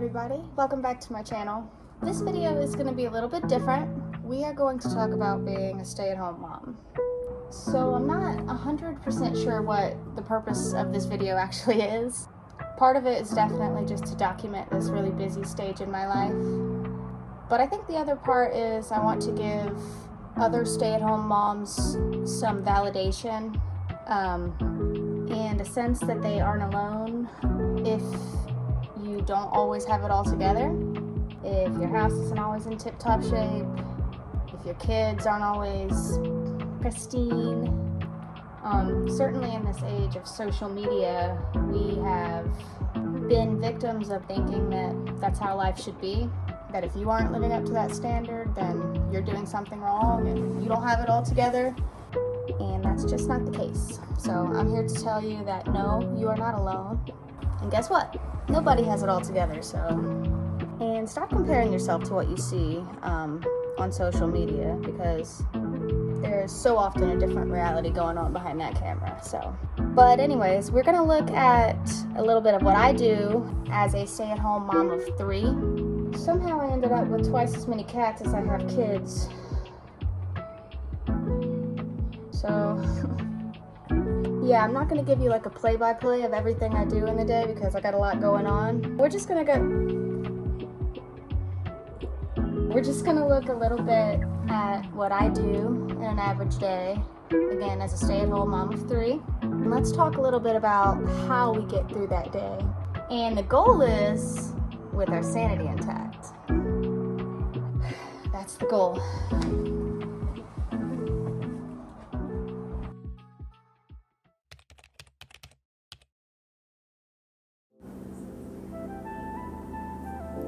everybody, welcome back to my channel. This video is going to be a little bit different. We are going to talk about being a stay-at-home mom. So I'm not 100% sure what the purpose of this video actually is. Part of it is definitely just to document this really busy stage in my life. But I think the other part is I want to give other stay-at-home moms some validation and a sense that they aren't alone if you don't always have it all together, if your house isn't always in tip-top shape, if your kids aren't always pristine. Certainly in this age of social media, we have been victims of thinking that that's how life should be, that if you aren't living up to that standard, then you're doing something wrong and you don't have it all together, and that's just not the case. So I'm here to tell you that no, you are not alone, and guess what? Nobody has it all together. And stop comparing yourself to what you see on social media, because there's so often a different reality going on behind that camera. But anyways, we're gonna look at a little bit of what I do as a stay-at-home mom of 3. Somehow I ended up with twice as many cats as I have kids. So yeah, I'm not going to give you like a play-by-play of everything I do in the day because I got a lot going on. We're just going to look a little bit at what I do in an average day, again, as a stay-at-home mom of 3. And let's talk a little bit about how we get through that day. And the goal is with our sanity intact. That's the goal.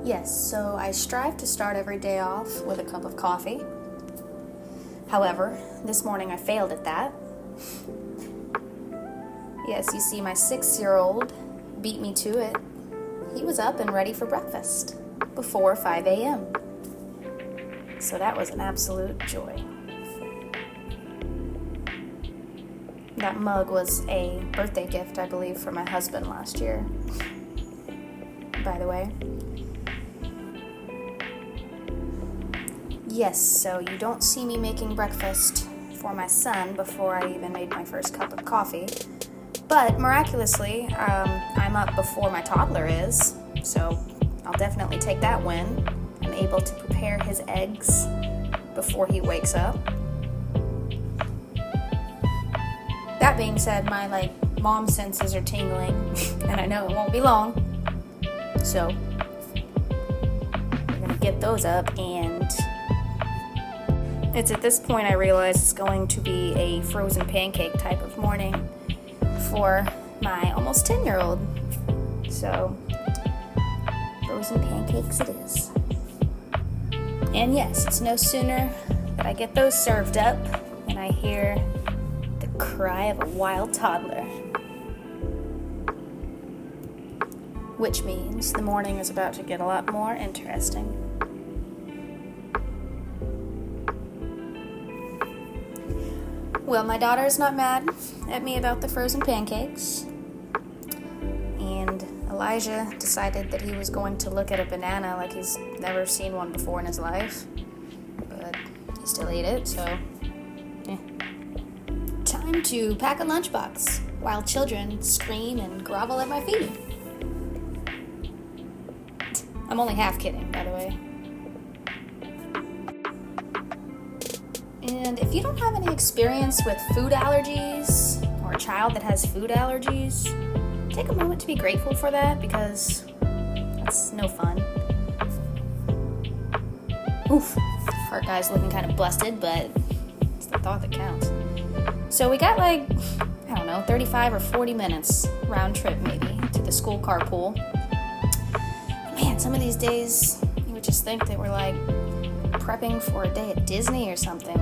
Yes, so I strive to start every day off with a cup of coffee. However, this morning I failed at that. Yes, you see, my 6-year-old beat me to it. He was up and ready for breakfast before 5 a.m. So that was an absolute joy. That mug was a birthday gift, I believe, for my husband last year, by the way. Yes, so you don't see me making breakfast for my son before I even made my first cup of coffee. But miraculously, I'm up before my toddler is, so I'll definitely take that win. I'm able to prepare his eggs before he wakes up. That being said, my mom senses are tingling, and I know it won't be long. So we're gonna get those up, and it's at this point I realize it's going to be a frozen pancake type of morning for my almost 10-year-old. So, frozen pancakes it is. And yes, it's no sooner that I get those served up than I hear the cry of a wild toddler. Which means the morning is about to get a lot more interesting. Well, my daughter is not mad at me about the frozen pancakes, and Elijah decided that he was going to look at a banana like he's never seen one before in his life, but he still ate it, so Time to pack a lunchbox while children scream and grovel at my feet. I'm only half kidding, by the way. And if you don't have any experience with food allergies, or a child that has food allergies, take a moment to be grateful for that, because that's no fun. Oof, heart guy's looking kind of busted, but it's the thought that counts. So we got 35 or 40 minutes round trip maybe to the school carpool. Man, some of these days you would just think that we're prepping for a day at Disney or something.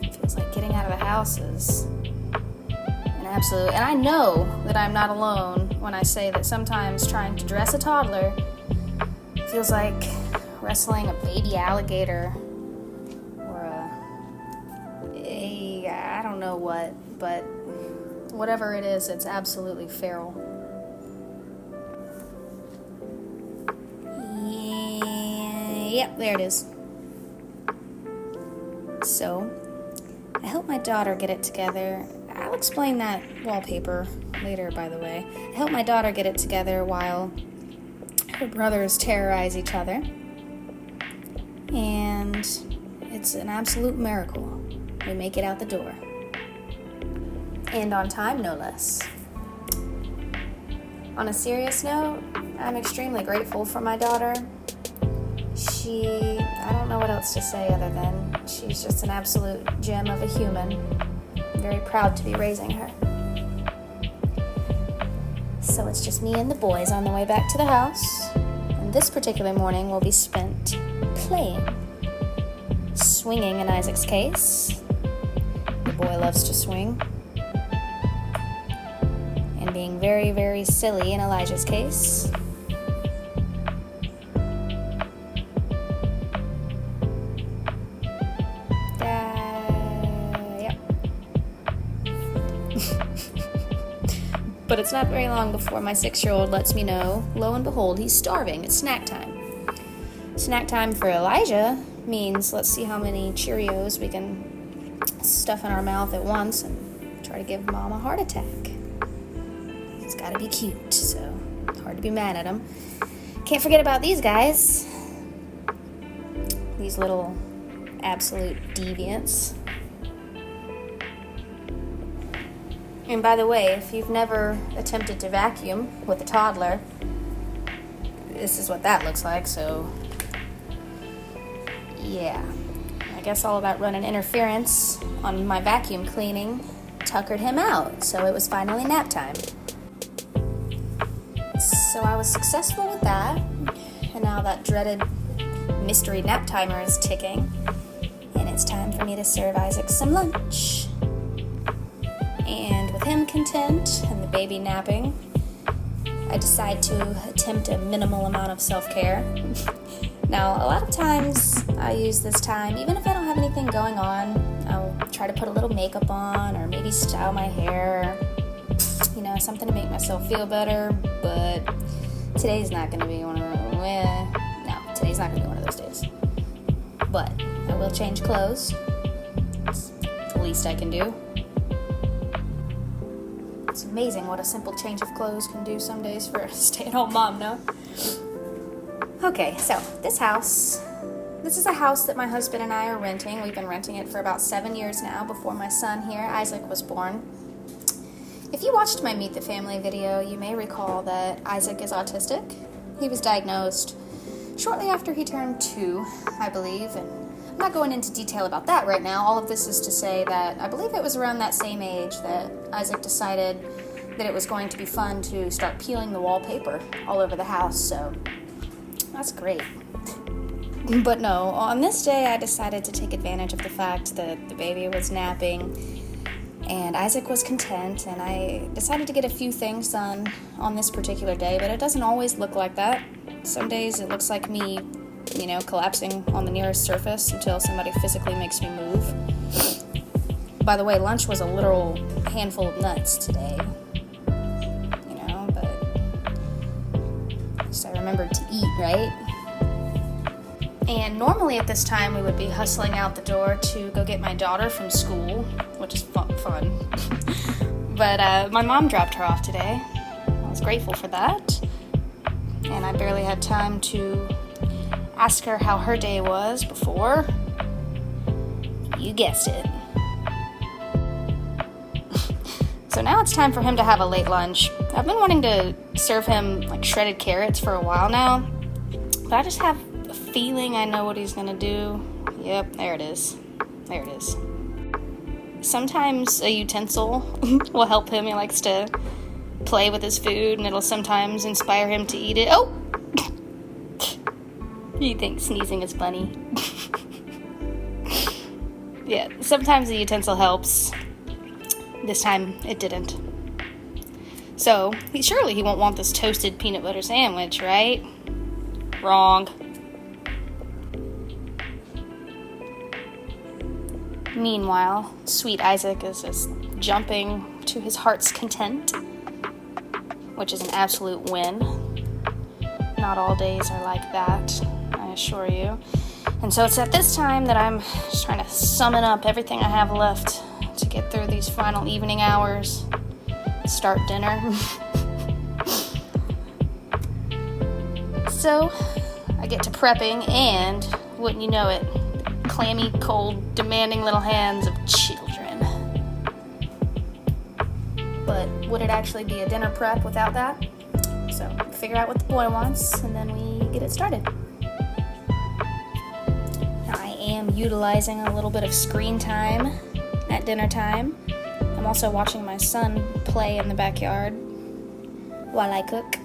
It feels like getting out of the house is an absolute... And I know that I'm not alone when I say that sometimes trying to dress a toddler feels like wrestling a baby alligator or I don't know what, but whatever it is, it's absolutely feral. Yep, there it is. So, I helped my daughter get it together. I'll explain that wallpaper later, by the way. I helped my daughter get it together while her brothers terrorize each other. And it's an absolute miracle. We make it out the door. And on time, no less. On a serious note, I'm extremely grateful for my daughter. I don't know what else to say other than she's just an absolute gem of a human. I'm very proud to be raising her. So it's just me and the boys on the way back to the house. And this particular morning will be spent playing. Swinging in Isaac's case. The boy loves to swing. And being very, very silly in Elijah's case. But it's not very long before my 6-year-old lets me know, lo and behold, he's starving. It's snack time. Snack time for Elijah means let's see how many Cheerios we can stuff in our mouth at once and try to give Mom a heart attack. He's got to be cute, so hard to be mad at him. Can't forget about these guys. These little absolute deviants. And by the way, if you've never attempted to vacuum with a toddler, this is what that looks like, so yeah. I guess all about running interference on my vacuum cleaning tuckered him out, so it was finally nap time. So I was successful with that, and now that dreaded mystery nap timer is ticking, and it's time for me to serve Isaac some lunch. And with him content and the baby napping, I decide to attempt a minimal amount of self-care. Now, a lot of times I use this time, even if I don't have anything going on, I'll try to put a little makeup on or maybe style my hair, something to make myself feel better, but today's not going to be one of today's not going to be one of those days. But I will change clothes. It's the least I can do. It's amazing what a simple change of clothes can do some days for a stay-at-home mom, no? Okay, so this is a house that my husband and I are renting. We've been renting it for about 7 years now, before my son here, Isaac, was born. If you watched my Meet the Family video, you may recall that Isaac is autistic. He was diagnosed shortly after he turned 2, I believe, and I'm not going into detail about that right now. All of this is to say that I believe it was around that same age that Isaac decided that it was going to be fun to start peeling the wallpaper all over the house, so that's great. But no, on this day I decided to take advantage of the fact that the baby was napping and Isaac was content, and I decided to get a few things done on this particular day, but it doesn't always look like that. Some days it looks like me collapsing on the nearest surface until somebody physically makes me move. By the way, lunch was a literal handful of nuts today. But at least I remembered to eat, right? And normally at this time we would be hustling out the door to go get my daughter from school, which is fun. But my mom dropped her off today. I was grateful for that. And I barely had time to ask her how her day was before, you guessed it. So now it's time for him to have a late lunch. I've been wanting to serve him shredded carrots for a while now, but I just have a feeling I know what he's gonna do. Yep, there it is. There it is. Sometimes a utensil will help him. He likes to play with his food, and it'll sometimes inspire him to eat it. Oh! You think sneezing is funny? Yeah, sometimes the utensil helps. This time, it didn't. So, surely he won't want this toasted peanut butter sandwich, right? Wrong. Meanwhile, sweet Isaac is just jumping to his heart's content, which is an absolute win. Not all days are like that, I assure you. And so it's at this time that I'm just trying to summon up everything I have left to get through these final evening hours, start dinner. So I get to prepping, and wouldn't you know it, clammy, cold, demanding little hands of children. But would it actually be a dinner prep without that? So figure out what the boy wants, and then we get it started. I am utilizing a little bit of screen time at dinner time. I'm also watching my son play in the backyard while I cook.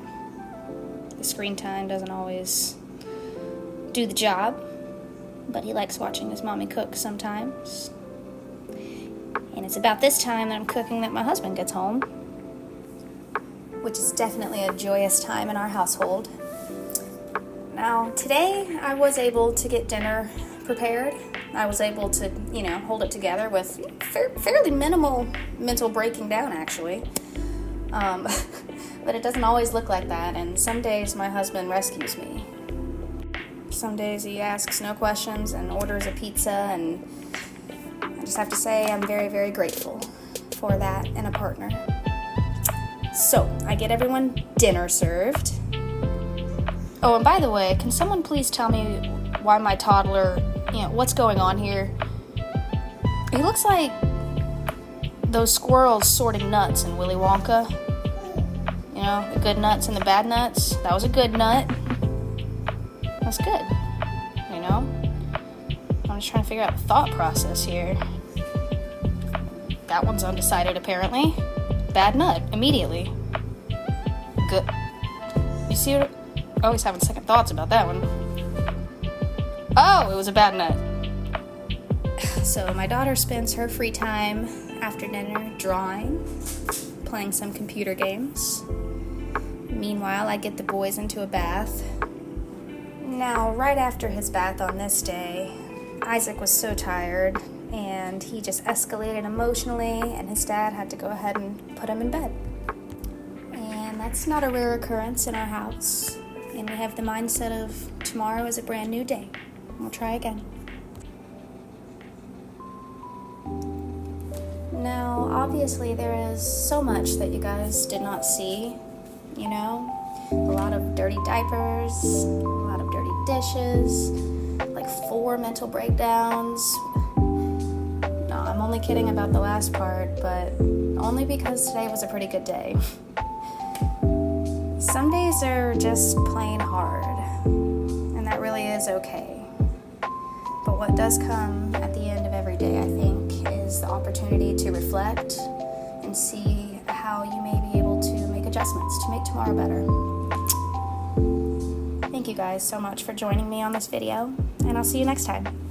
The screen time doesn't always do the job, but he likes watching his mommy cook sometimes. And it's about this time that I'm cooking that my husband gets home, which is definitely a joyous time in our household. Now, today I was able to get dinner prepared. I was able to, hold it together with fairly minimal mental breaking down, actually. But it doesn't always look like that, and some days my husband rescues me. Some days he asks no questions and orders a pizza, and I just have to say I'm very, very grateful for that in a partner. So, I get everyone dinner served. Oh, and by the way, can someone please tell me why my toddler, what's going on here? He looks like those squirrels sorting nuts in Willy Wonka. The good nuts and the bad nuts. That was a good nut. That's good. I'm just trying to figure out the thought process here. That one's undecided, apparently. Bad nut, immediately. Good. You see what? I'm always having second thoughts about that one. Oh, it was a bad nut. So my daughter spends her free time after dinner drawing, playing some computer games. Meanwhile, I get the boys into a bath. Now, right after his bath on this day, Isaac was so tired, and he just escalated emotionally, and his dad had to go ahead and put him in bed. And that's not a rare occurrence in our house, and we have the mindset of tomorrow is a brand new day. We'll try again. Now, obviously, there is so much that you guys did not see. A lot of dirty diapers, a lot of dirty dishes, like 4 mental breakdowns. No, I'm only kidding about the last part, but only because today was a pretty good day. Some days are just plain hard, and that really is okay. But what does come at the end of every day, I think, is the opportunity to reflect and see how you may be able to make adjustments to make tomorrow better. Thank you guys so much for joining me on this video, and I'll see you next time.